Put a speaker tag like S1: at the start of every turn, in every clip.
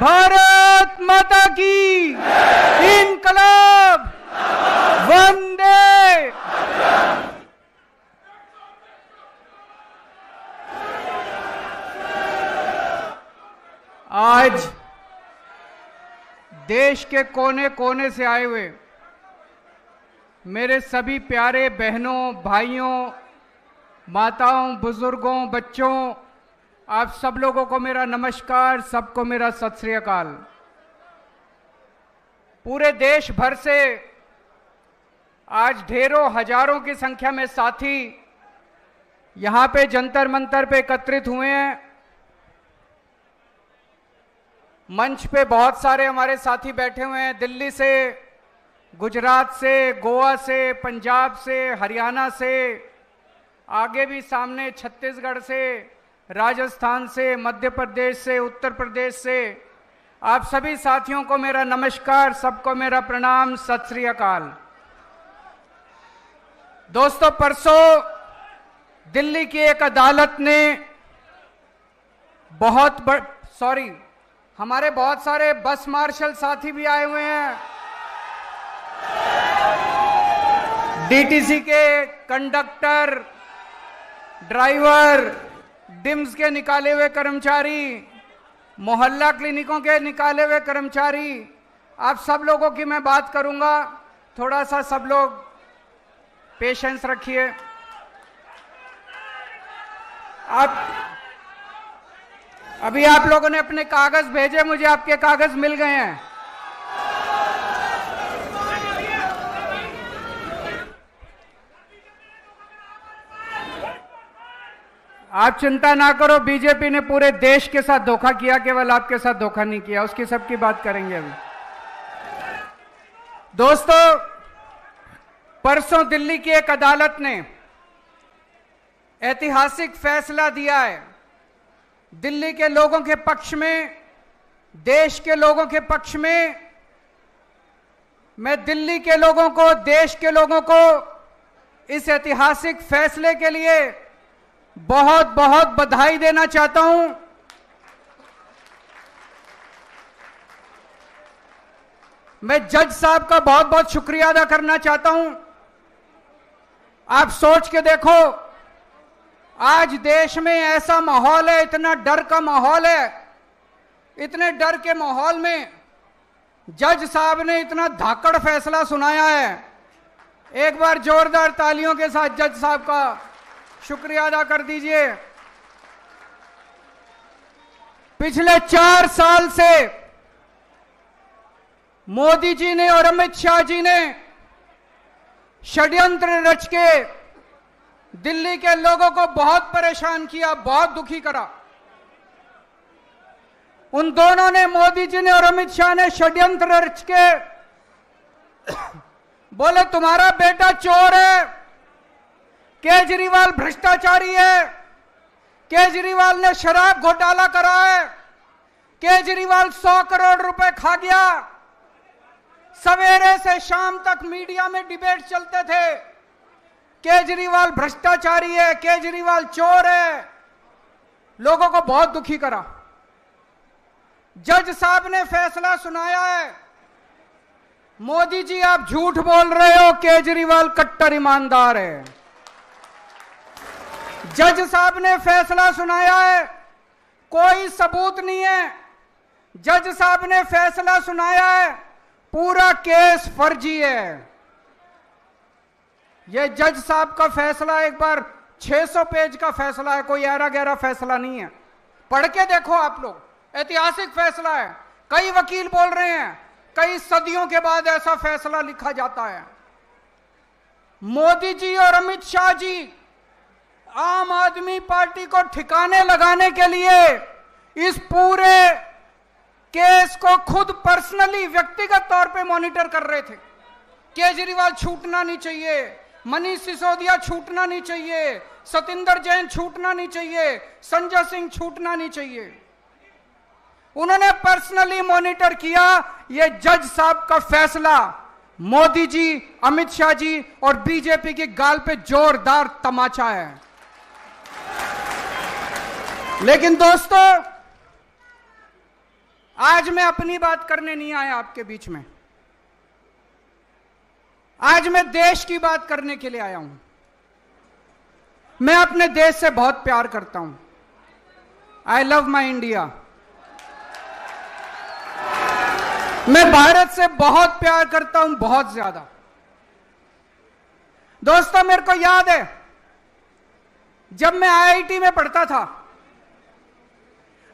S1: भारत माता की इनकलाब वंदे। आज देश के कोने कोने से आए हुए मेरे सभी प्यारे बहनों, भाइयों, माताओं, बुजुर्गों, बच्चों, आप सब लोगों को मेरा नमस्कार, सबको मेरा सत श्री अकाल। पूरे देश भर से आज ढेरों हजारों की संख्या में साथी यहां पे जंतर मंतर पे एकत्रित हुए हैं। मंच पे बहुत सारे हमारे साथी बैठे हुए हैं, दिल्ली से, गुजरात से, गोवा से, पंजाब से, हरियाणा से, आगे भी सामने छत्तीसगढ़ से, राजस्थान से, मध्य प्रदेश से, उत्तर प्रदेश से। आप सभी साथियों को मेरा नमस्कार, सबको मेरा प्रणाम, सत श्री अकाल। दोस्तों, परसों दिल्ली की एक अदालत ने हमारे बहुत सारे बस मार्शल साथी भी आए हुए हैं, डीटीसी के कंडक्टर, ड्राइवर, डिम्स के निकाले हुए कर्मचारी, मोहल्ला क्लिनिकों के निकाले हुए कर्मचारी, आप सब लोगों की मैं बात करूंगा। थोड़ा सा सब लोग पेशेंस रखिए। अभी आप लोगों ने अपने कागज भेजे, मुझे आपके कागज मिल गए हैं। आप चिंता ना करो, बीजेपी ने पूरे देश के साथ धोखा किया, केवल आपके साथ धोखा नहीं किया। उसकी सबकी बात करेंगे अभी। दोस्तों, परसों दिल्ली की एक अदालत ने ऐतिहासिक फैसला दिया है। दिल्ली के लोगों के पक्ष में, देश के लोगों के पक्ष में। मैं दिल्ली के लोगों को, देश के लोगों को इस ऐतिहासिक फैसले के लिए बहुत बहुत बधाई देना चाहता हूं। मैं जज साहब का बहुत बहुत शुक्रिया अदा करना चाहता हूं। आप सोच के देखो, आज देश में ऐसा माहौल है, इतना डर का माहौल है, इतने डर के माहौल में जज साहब ने इतना धाकड़ फैसला सुनाया है। एक बार जोरदार तालियों के साथ जज साहब का शुक्रिया अदा कर दीजिए। पिछले 4 साल से मोदी जी ने और अमित शाह जी ने षड्यंत्र रच के दिल्ली के लोगों को बहुत परेशान किया, बहुत दुखी करा। उन दोनों ने, मोदी जी ने और अमित शाह ने षड्यंत्र रच के बोले तुम्हारा बेटा चोर है, केजरीवाल भ्रष्टाचारी है, केजरीवाल ने शराब घोटाला करा है, केजरीवाल 100 करोड़ रुपए खा गया। सवेरे से शाम तक मीडिया में डिबेट चलते थे, केजरीवाल भ्रष्टाचारी है, केजरीवाल चोर है। लोगों को बहुत दुखी करा। जज साहब ने फैसला सुनाया है, मोदी जी आप झूठ बोल रहे हो, केजरीवाल कट्टर ईमानदार है। जज साहब ने फैसला सुनाया है, कोई सबूत नहीं है। जज साहब ने फैसला सुनाया है, पूरा केस फर्जी है। यह जज साहब का फैसला एक बार 600 पेज का फैसला है, कोई ऐरा गैरा फैसला नहीं है। पढ़ के देखो आप लोग, ऐतिहासिक फैसला है। कई वकील बोल रहे हैं कई सदियों के बाद ऐसा फैसला लिखा जाता है। मोदी जी और अमित शाह जी आम आदमी पार्टी को ठिकाने लगाने के लिए इस पूरे केस को खुद पर्सनली, व्यक्तिगत तौर पे मॉनिटर कर रहे थे। केजरीवाल छूटना नहीं चाहिए, मनीष सिसोदिया छूटना नहीं चाहिए, सतिंदर जैन छूटना नहीं चाहिए, संजय सिंह छूटना नहीं चाहिए। उन्होंने पर्सनली मॉनिटर किया। यह जज साहब का फैसला मोदी जी, अमित शाह जी और बीजेपी की गाल पे जोरदार तमाचा है। लेकिन दोस्तों, आज मैं अपनी बात करने नहीं आया आपके बीच में, आज मैं देश की बात करने के लिए आया हूं। मैं अपने देश से बहुत प्यार करता हूं। I love my India. मैं भारत से बहुत प्यार करता हूं, बहुत ज्यादा। दोस्तों, मेरे को याद है जब मैं आईआईटी में पढ़ता था,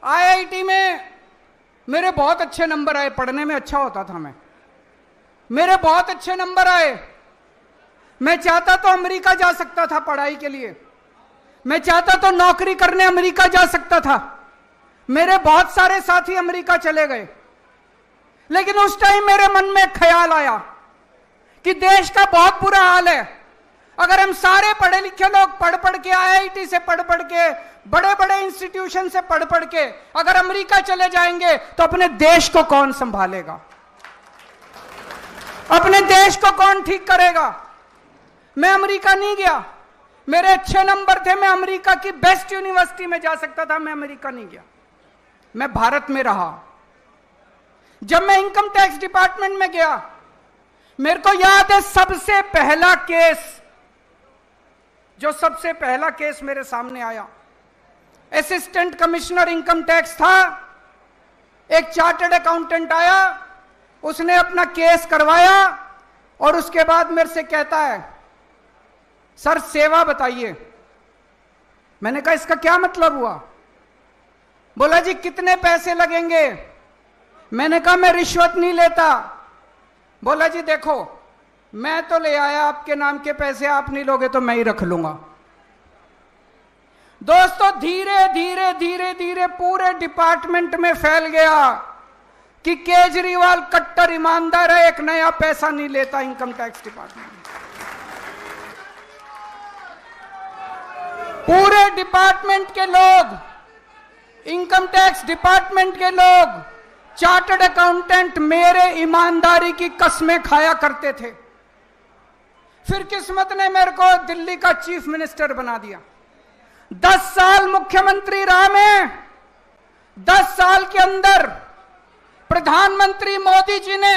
S1: आईआईटी में मेरे बहुत अच्छे नंबर आए, पढ़ने में अच्छा होता था मैं, मेरे बहुत अच्छे नंबर आए। मैं चाहता तो अमेरिका जा सकता था पढ़ाई के लिए, मैं चाहता तो नौकरी करने अमेरिका जा सकता था। मेरे बहुत सारे साथी अमेरिका चले गए, लेकिन उस टाइम मेरे मन में एक ख्याल आया कि देश का बहुत बुरा हाल है। अगर हम सारे पढ़े लिखे लोग पढ़ पढ़ के, आईआईटी से पढ़ पढ़ के, बड़े बड़े इंस्टीट्यूशन से पढ़ पढ़ के अगर अमेरिका चले जाएंगे तो अपने देश को कौन संभालेगा, अपने देश को कौन ठीक करेगा। मैं अमेरिका नहीं गया, मेरे अच्छे नंबर थे, मैं अमेरिका की बेस्ट यूनिवर्सिटी में जा सकता था, मैं अमेरिका नहीं गया, मैं भारत में रहा। जब मैं इनकम टैक्स डिपार्टमेंट में गया, मेरे को याद है सबसे पहला केस मेरे सामने आया, असिस्टेंट कमिश्नर इनकम टैक्स था, एक चार्टर्ड अकाउंटेंट आया, उसने अपना केस करवाया और उसके बाद मेरे से कहता है, सर सेवा बताइए। मैंने कहा इसका क्या मतलब हुआ? बोला जी कितने पैसे लगेंगे? मैंने कहा मैं रिश्वत नहीं लेता। बोला जी देखो, मैं तो ले आया आपके नाम के पैसे, आप नहीं लोगे तो मैं ही रख लूंगा। दोस्तों, धीरे धीरे धीरे धीरे पूरे डिपार्टमेंट में फैल गया कि केजरीवाल कट्टर ईमानदार है, एक नया पैसा नहीं लेता इनकम टैक्स डिपार्टमेंट। पूरे डिपार्टमेंट के लोग, इनकम टैक्स डिपार्टमेंट के लोग, चार्टर्ड अकाउंटेंट मेरे ईमानदारी की कस्में खाया करते थे। फिर किस्मत ने मेरे को दिल्ली का चीफ मिनिस्टर बना दिया। 10 साल मुख्यमंत्री रहा मैं। 10 साल के अंदर प्रधानमंत्री मोदी जी ने,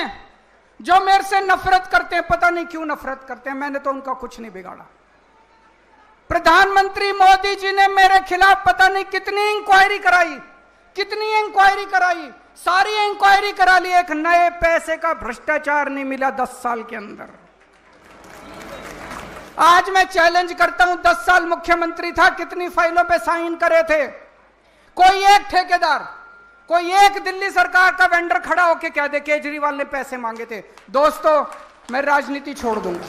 S1: जो मेरे से नफरत करते हैं, पता नहीं क्यों नफरत करते हैं, मैंने तो उनका कुछ नहीं बिगाड़ा, प्रधानमंत्री मोदी जी ने मेरे खिलाफ पता नहीं कितनी इंक्वायरी कराई, सारी इंक्वायरी करा ली, एक नए पैसे का भ्रष्टाचार नहीं मिला 10 साल के अंदर। आज मैं चैलेंज करता हूं, 10 साल मुख्यमंत्री था, कितनी फाइलों पे साइन करे थे? कोई एक ठेकेदार, कोई एक दिल्ली सरकार का वेंडर खड़ा होके कह दे केजरीवाल ने पैसे मांगे थे। दोस्तों, मैं राजनीति छोड़ दूंगा,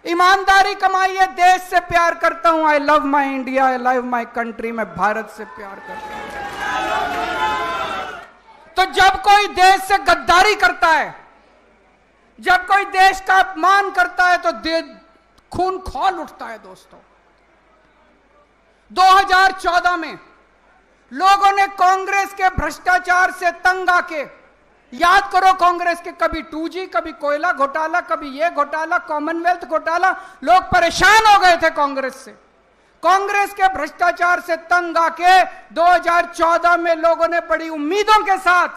S1: ईमानदारी कमाई है, देश से प्यार करता हूं। I love my India, I love my country. मैं भारत से प्यार करता हूं। तो जब कोई देश से गद्दारी करता है, जब कोई देश का अपमान करता है, तो खून खौल उठता है। दोस्तों, 2014 में लोगों ने कांग्रेस के भ्रष्टाचार से तंग आके, याद करो कांग्रेस के कभी 2G, कभी कोयला घोटाला, कभी ये घोटाला, कॉमनवेल्थ घोटाला, लोग परेशान हो गए थे कांग्रेस से। कांग्रेस के भ्रष्टाचार से तंग आके 2014 में लोगों ने बड़ी उम्मीदों के साथ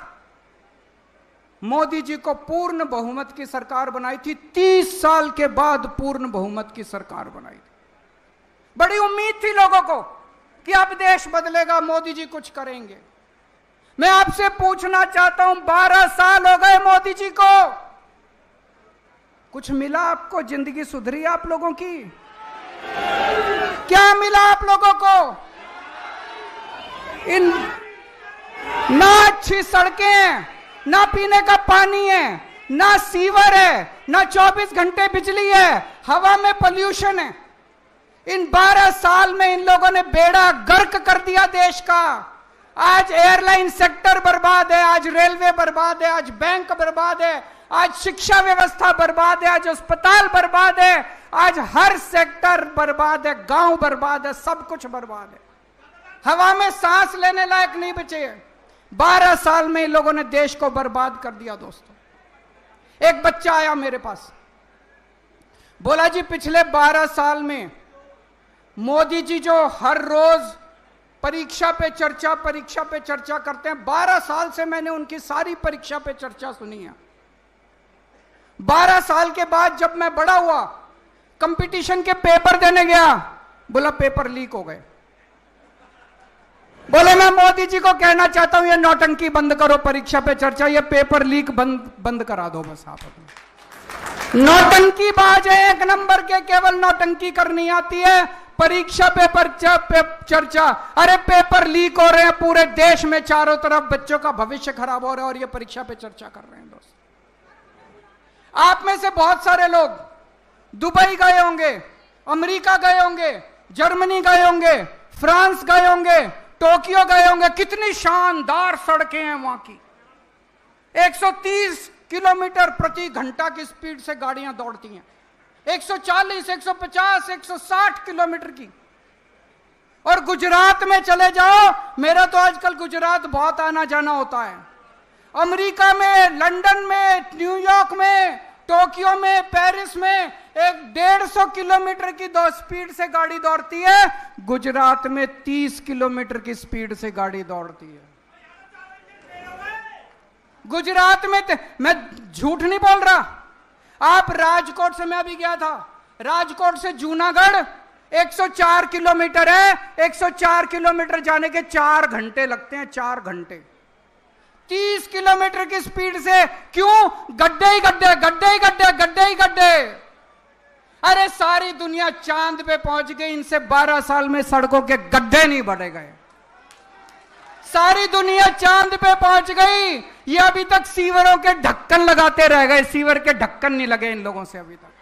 S1: मोदी जी को पूर्ण बहुमत की सरकार बनाई थी। 30 साल के बाद पूर्ण बहुमत की सरकार बनाई थी। बड़ी उम्मीद थी लोगों को कि अब देश बदलेगा, मोदी जी कुछ करेंगे। मैं आपसे पूछना चाहता हूं, 12 साल हो गए मोदी जी को, कुछ मिला आपको? जिंदगी सुधरी आप लोगों की? क्या मिला आप लोगों को? इन ना अच्छी सड़कें हैं, ना पीने का पानी है, ना सीवर है, ना 24 घंटे बिजली है, हवा में पोल्यूशन है। इन 12 साल में इन लोगों ने बेड़ा गर्क कर दिया देश का। आज एयरलाइन सेक्टर बर्बाद है, आज रेलवे बर्बाद है, आज बैंक बर्बाद है, आज शिक्षा व्यवस्था बर्बाद है, आज अस्पताल बर्बाद है, आज हर सेक्टर बर्बाद है, गांव बर्बाद है, सब कुछ बर्बाद है। हवा में सांस लेने लायक नहीं बचे। 12 साल में इन लोगों ने देश को बर्बाद कर दिया। दोस्तों, एक बच्चा आया मेरे पास, बोला जी पिछले 12 साल में मोदी जी जो हर रोज परीक्षा पे चर्चा करते हैं। 12 साल से मैंने उनकी सारी परीक्षा पे चर्चा सुनी है। 12 साल के बाद जब मैं बड़ा हुआ, कंपटीशन के पेपर देने गया, बोला पेपर लीक हो गए। बोले मैं मोदी जी को कहना चाहता हूं ये नौटंकी बंद करो, परीक्षा पे चर्चा, ये पेपर लीक बंद करा दो बस आप अपने। नौटंकी बाज है, एक नंबर के, केवल नौटंकी करनी आती है। परीक्षा पेपर चर्चा, अरे पेपर लीक हो रहे हैं पूरे देश में, चारों तरफ बच्चों का भविष्य खराब हो रहा है और ये परीक्षा पे चर्चा कर रहे हैं। दोस्त, आप में से बहुत सारे लोग दुबई गए होंगे, अमेरिका गए होंगे, जर्मनी गए होंगे, फ्रांस गए होंगे, टोक्यो गए होंगे। कितनी शानदार सड़कें हैं वहां की। 130 किलोमीटर प्रति घंटा की स्पीड से गाड़ियां दौड़ती हैं, 140, 150, 160 किलोमीटर की। और गुजरात में चले जाओ, मेरा तो आजकल गुजरात बहुत आना जाना होता है। अमेरिका में, लंदन में, न्यूयॉर्क में, टोक्यो में, पेरिस में 150 किलोमीटर की स्पीड से गाड़ी दौड़ती है। गुजरात में 30 किलोमीटर की स्पीड से गाड़ी दौड़ती है। गुजरात में मैं झूठ नहीं बोल रहा। आप राजकोट से, मैं अभी गया था, राजकोट से जूनागढ़ 104 किलोमीटर है। 104 किलोमीटर जाने के 4 घंटे लगते हैं, 4 घंटे। 30 किलोमीटर की स्पीड से, क्यों? गड्ढे ही गड्ढे, गड्ढे ही गड्ढे, गड्ढे ही गड्ढे। अरे सारी दुनिया चांद पे पहुंच गई, इनसे 12 साल में सड़कों के गड्ढे नहीं बढ़े गए। सारी दुनिया चांद पे पहुंच गई, ये अभी तक सीवरों के ढक्कन लगाते रह गए। सीवर के ढक्कन नहीं लगे इन लोगों से अभी तक।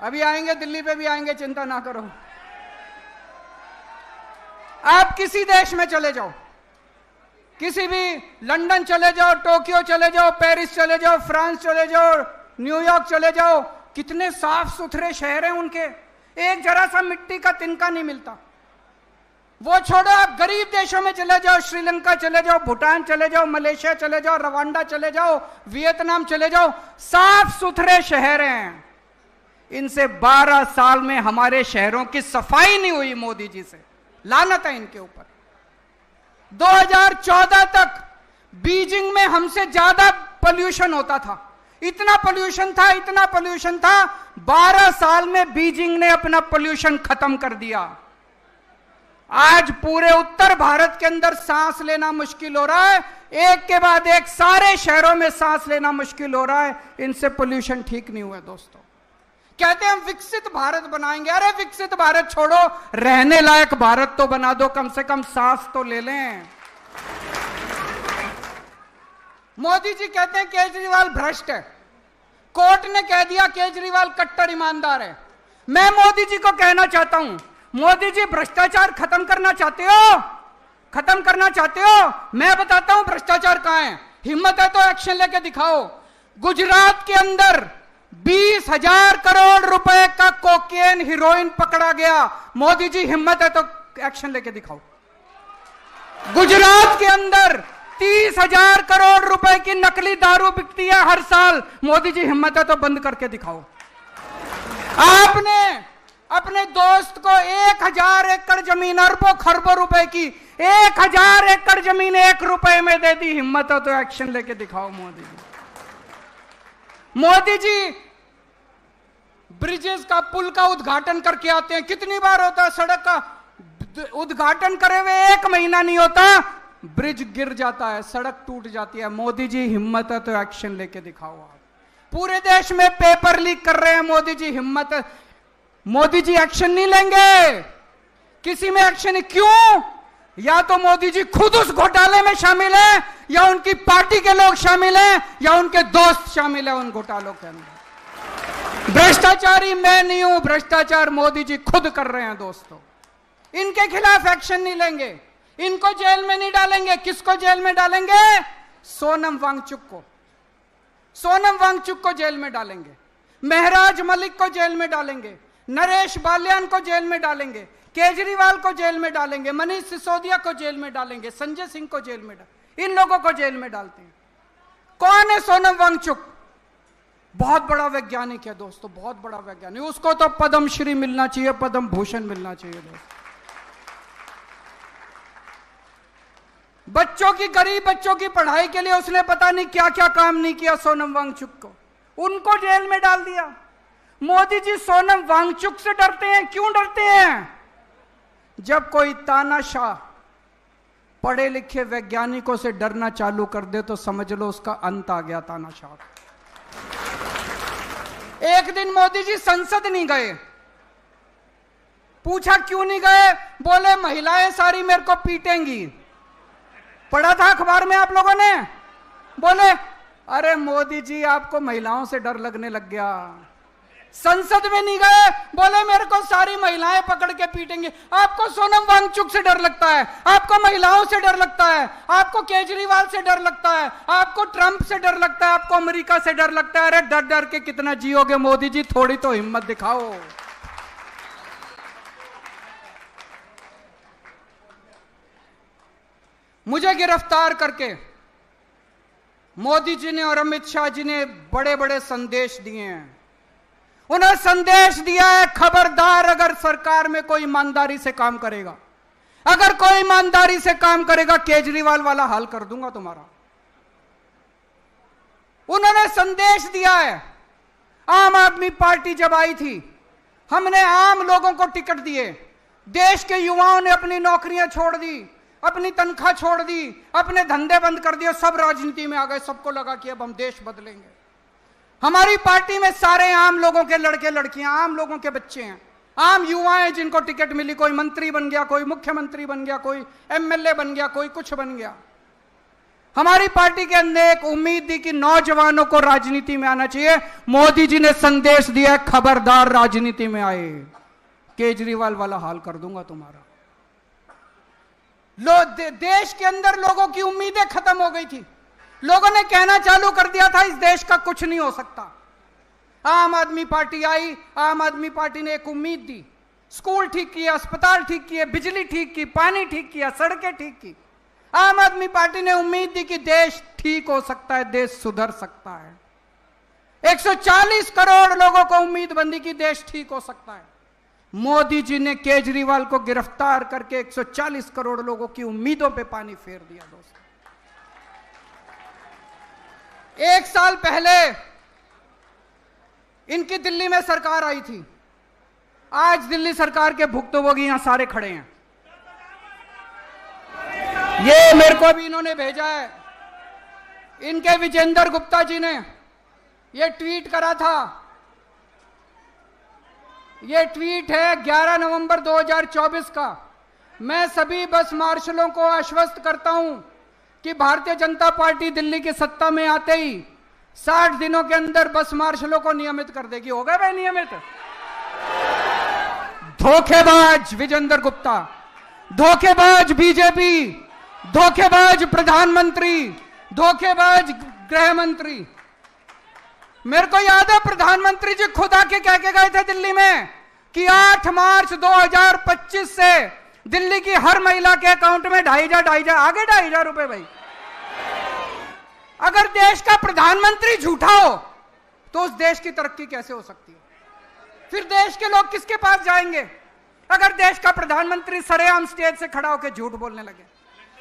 S1: अभी आएंगे, दिल्ली पे भी आएंगे, चिंता ना करो। आप किसी देश में चले जाओ, किसी भी, लंदन चले जाओ, टोक्यो चले जाओ, पेरिस चले जाओ, फ्रांस चले जाओ, न्यूयॉर्क चले जाओ, कितने साफ सुथरे शहर हैं उनके। एक जरा सा मिट्टी का तिनका नहीं मिलता। वो छोड़ो, आप गरीब देशों में चले जाओ, श्रीलंका चले जाओ, भूटान चले जाओ, मलेशिया चले जाओ, रवांडा चले जाओ, वियतनाम चले जाओ, साफ सुथरे शहर हैं। इनसे 12 साल में हमारे शहरों की सफाई नहीं हुई मोदी जी से। लानत है इनके ऊपर। 2014 तक बीजिंग में हमसे ज्यादा पोल्यूशन होता था। इतना पोल्यूशन था, इतना पोल्यूशन था। 12 साल में बीजिंग ने अपना पोल्यूशन खत्म कर दिया। आज पूरे उत्तर भारत के अंदर सांस लेना मुश्किल हो रहा है। एक के बाद एक सारे शहरों में सांस लेना मुश्किल हो रहा है। इनसे पोल्यूशन ठीक नहीं हुआ। दोस्तों, कहते हैं हम विकसित भारत बनाएंगे। अरे विकसित भारत छोड़ो, रहने लायक भारत तो बना दो, कम से कम सांस तो ले लें। मोदी जी कहते हैं केजरीवाल भ्रष्ट है। कोर्ट ने कह दिया केजरीवाल कट्टर ईमानदार है। मैं मोदी जी को कहना चाहता हूं, मोदी जी भ्रष्टाचार खत्म करना चाहते हो? खत्म करना चाहते हो? मैं बताता हूं भ्रष्टाचार कहां है। हिम्मत है तो एक्शन लेके दिखाओ। गुजरात के अंदर 20,000 करोड़ रुपए का कोकेन, हीरोइन पकड़ा गया। मोदी जी हिम्मत है तो एक्शन लेके दिखाओ। गुजरात के अंदर 30,000 करोड़ रुपए की नकली दारू बिकती है हर साल। मोदी जी हिम्मत है तो बंद करके दिखाओ। आपने अपने दोस्त को 1,000 एकड़ जमीन, अरबों खरबों रुपए की 1,000 एकड़ जमीन 1 रुपए में दे दी। हिम्मत है तो एक्शन लेके दिखाओ मोदी जी। मोदी जी ब्रिजेस का, पुल का उद्घाटन करके आते हैं। कितनी बार होता है सड़क का उद्घाटन करे हुए 1 महीना नहीं होता, ब्रिज गिर जाता है, सड़क टूट जाती है। मोदी जी हिम्मत है तो एक्शन लेके दिखाओ। आप पूरे देश में पेपर लीक कर रहे हैं, मोदी जी हिम्मत है। मोदी जी एक्शन नहीं लेंगे, किसी में एक्शन नहीं। क्यों? या तो मोदी जी खुद उस घोटाले में शामिल है, या उनकी पार्टी के लोग शामिल हैं, या उनके दोस्त शामिल है उन घोटालों के अंदर। भ्रष्टाचारी मैं नहीं हूं, भ्रष्टाचार मोदी जी खुद कर रहे हैं। दोस्तों, इनके खिलाफ एक्शन नहीं लेंगे, इनको जेल में नहीं डालेंगे। किसको जेल में डालेंगे? सोनम वांगचुक को। सोनम वांगचुक को जेल में डालेंगे, महराज मलिक को जेल में डालेंगे, नरेश बाल्यान को जेल में डालेंगे, केजरीवाल को जेल में डालेंगे, मनीष सिसोदिया को जेल में डालेंगे, संजय सिंह को जेल में इन लोगों को जेल में डालते हैं। कौन है सोनम वांगचुक? बहुत बड़ा वैज्ञानिक है दोस्तों, बहुत बड़ा वैज्ञानिक। उसको तो पद्म श्री मिलना चाहिए, पद्म भूषण मिलना चाहिए दोस्तों। बच्चों की, गरीब बच्चों की पढ़ाई के लिए उसने पता नहीं क्या क्या काम नहीं किया सोनम वांगचुक को, उनको जेल में डाल दिया। मोदी जी सोनम वांगचुक से डरते हैं, क्यों डरते हैं? जब कोई तानाशाह पढ़े लिखे वैज्ञानिकों से डरना चालू कर दे तो समझ लो उसका अंत आ गया तानाशाह। एक दिन मोदी जी संसद नहीं गए, पूछा क्यों नहीं गए, बोले महिलाएं सारी मेरे को पीटेंगी। पढ़ा था अखबार में आप लोगों ने? बोले अरे मोदी जी आपको महिलाओं से डर लगने लग गया। संसद में नहीं गए, बोले मेरे को सारी महिलाएं पकड़ के पीटेंगे। आपको सोनम वांगचुक से डर लगता है, आपको महिलाओं से डर लगता है, आपको केजरीवाल से डर लगता है, आपको ट्रंप से डर लगता है, आपको अमेरिका से डर लगता है। अरे डर डर के कितना जियोगे मोदी जी, थोड़ी तो हिम्मत दिखाओ। मुझे गिरफ्तार करके मोदी जी ने और अमित शाह जी ने बड़े बड़े संदेश दिए हैं। उन्हें संदेश दिया है, खबरदार अगर सरकार में कोई ईमानदारी से काम करेगा, अगर कोई ईमानदारी से काम करेगा केजरीवाल वाला हाल कर दूंगा तुम्हारा। उन्होंने संदेश दिया है। आम आदमी पार्टी जब आई थी, हमने आम लोगों को टिकट दिए, देश के युवाओं ने अपनी नौकरियां छोड़ दी, अपनी तनख्वाह छोड़ दी, अपने धंधे बंद कर दिए, सब राजनीति में आ गए। सबको लगा कि अब हम देश बदलेंगे। हमारी पार्टी में सारे आम लोगों के लड़के लड़कियां, आम लोगों के बच्चे हैं, आम युवा हैं जिनको टिकट मिली। कोई मंत्री बन गया, कोई मुख्यमंत्री बन गया, कोई एमएलए बन गया, कोई कुछ बन गया। हमारी पार्टी के अंदर एक उम्मीद थी कि नौजवानों को राजनीति में आना चाहिए। मोदी जी ने संदेश दिया, खबरदार राजनीति में आए, केजरीवाल वाला हाल कर दूंगा तुम्हारा। देश के अंदर लोगों की उम्मीदें खत्म हो गई थी। लोगों ने कहना चालू कर दिया था इस देश का कुछ नहीं हो सकता। आम आदमी पार्टी आई, आम आदमी पार्टी ने एक उम्मीद दी, स्कूल ठीक किए, अस्पताल ठीक किए, बिजली ठीक की, पानी ठीक किया, सड़कें ठीक की। आम आदमी पार्टी ने उम्मीद दी कि देश ठीक हो सकता है, देश सुधर सकता है। 140 करोड़ लोगों को उम्मीद बंदी की देश ठीक हो सकता है। मोदी जी ने केजरीवाल को गिरफ्तार करके 140 करोड़ लोगों की उम्मीदों पे पानी फेर दिया दोस्तों। एक साल पहले इनकी दिल्ली में सरकार आई थी। आज दिल्ली सरकार के भुक्तभोगी यहां सारे खड़े हैं। ये मेरे को भी इन्होंने भेजा है, इनके विजेंद्र गुप्ता जी ने ये ट्वीट करा था। ये ट्वीट है 11 नवंबर 2024 का। मैं सभी बस मार्शलों को आश्वस्त करता हूं कि भारतीय जनता पार्टी दिल्ली की सत्ता में आते ही 60 दिनों के अंदर बस मार्शलों को नियमित कर देगी। हो गए भाई नियमित? धोखेबाज विजेंद्र गुप्ता, धोखेबाज बीजेपी, धोखेबाज प्रधानमंत्री, धोखेबाज गृह मंत्री। मेरे को याद है प्रधानमंत्री जी खुद आके कह के गए थे दिल्ली में कि 8 मार्च 2025 से दिल्ली की हर महिला के अकाउंट में 2,500 आगे 2,500 रुपए। भाई अगर देश का प्रधानमंत्री झूठा हो तो उस देश की तरक्की कैसे हो सकती है? फिर देश के लोग किसके पास जाएंगे? अगर देश का प्रधानमंत्री सरेआम स्टेज से खड़ा होकर झूठ बोलने लगे।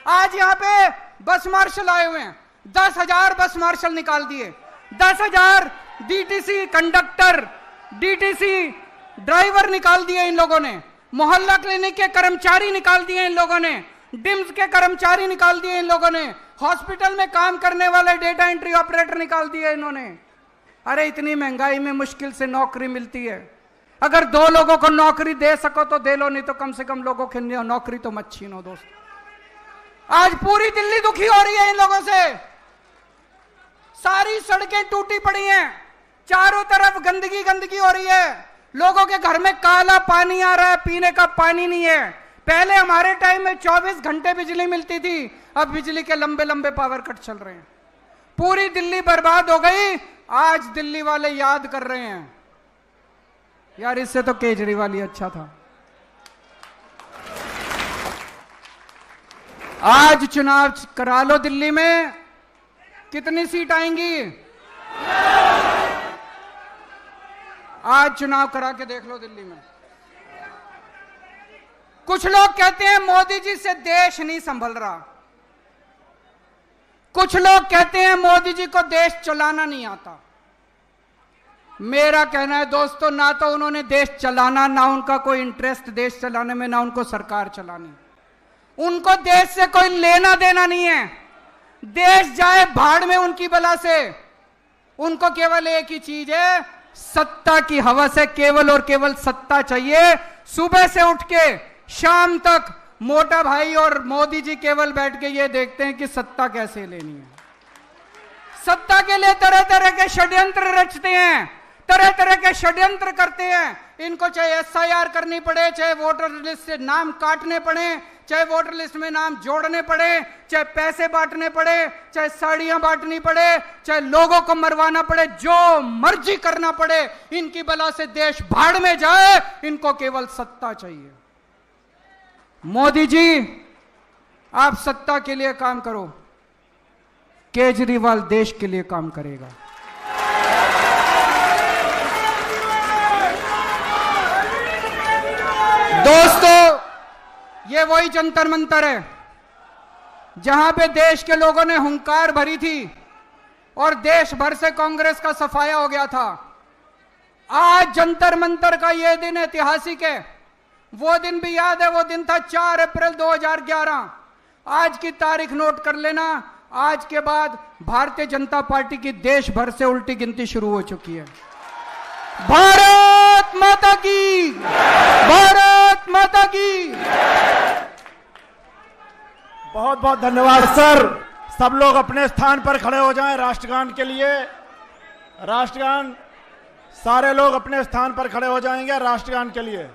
S1: आज यहां पे बस मार्शल आए हुए हैं, 10,000 बस मार्शल निकाल दिए, 10,000 डीटीसी कंडक्टर, डीटीसी ड्राइवर निकाल दिए इन लोगों ने, मोहल्ला क्लिनिक के कर्मचारी निकाल दिए इन लोगों ने, डिम्स के कर्मचारी निकाल दिए इन लोगों ने, हॉस्पिटल में काम करने वाले डेटा एंट्री ऑपरेटर निकाल दिए इन्होंने। अरे इतनी महंगाई में मुश्किल से नौकरी मिलती है। अगर 2 लोगों को नौकरी दे सको तो दे लो, नहीं तो कम से कम लोगों की नौकरी तो मत छीनो दोस्त। आज पूरी दिल्ली दुखी हो रही है इन लोगों से। सारी सड़कें टूटी पड़ी हैं, चारों तरफ गंदगी गंदगी हो रही है, लोगों के घर में काला पानी आ रहा है, पीने का पानी नहीं है। पहले हमारे टाइम में 24 घंटे बिजली मिलती थी, अब बिजली के लंबे लंबे पावर कट चल रहे हैं। पूरी दिल्ली बर्बाद हो गई। आज दिल्ली वाले याद कर रहे हैं यार इससे तो केजरीवाल ही अच्छा था। आज चुनाव करा लो दिल्ली में, कितनी सीट आएंगी? आज चुनाव करा के देख लो दिल्ली में। कुछ लोग कहते हैं मोदी जी से देश नहीं संभल रहा, कुछ लोग कहते हैं मोदी जी को देश चलाना नहीं आता। मेरा कहना है दोस्तों, ना तो उन्होंने देश चलाना, ना उनका कोई इंटरेस्ट देश चलाने में, ना उनको सरकार चलानी। उनको देश से कोई लेना देना नहीं है। देश जाए भाड़ में उनकी बला से। उनको केवल एक ही चीज है, सत्ता की हवस है, केवल और केवल सत्ता चाहिए। सुबह से उठ के शाम तक मोटा भाई और मोदी जी केवल बैठ के ये देखते हैं कि सत्ता कैसे लेनी है। सत्ता के लिए तरह तरह के षड्यंत्र रचते हैं, तरह तरह के षड्यंत्र करते हैं। इनको चाहे SIR करनी पड़े, चाहे वोटर लिस्ट से नाम काटने पड़े, चाहे वोटर लिस्ट में नाम जोड़ने पड़े, चाहे पैसे बांटने पड़े, चाहे साड़ियां बांटनी पड़े, चाहे लोगों को मरवाना पड़े, जो मर्जी करना पड़े, इनकी बला से देश भाड़ में जाए। इनको केवल सत्ता चाहिए। मोदी जी, आप सत्ता के लिए काम करो, केजरीवाल देश के लिए काम करेगा। दोस्तों, ये वही जंतर मंतर है जहां पे देश के लोगों ने हुंकार भरी थी और देश भर से कांग्रेस का सफाया हो गया था। आज जंतर मंतर का ये दिन ऐतिहासिक है। वो दिन भी याद है, वो दिन था 4 अप्रैल 2011। आज की तारीख नोट कर लेना। आज के बाद भारतीय जनता पार्टी की देश भर से उल्टी गिनती शुरू हो चुकी है। भारत माता की, भारत माता की।
S2: बहुत बहुत धन्यवाद सर। सब लोग अपने स्थान पर खड़े हो जाएं राष्ट्रगान के लिए। राष्ट्रगान, सारे लोग अपने स्थान पर खड़े हो जाएंगे राष्ट्रगान के लिए।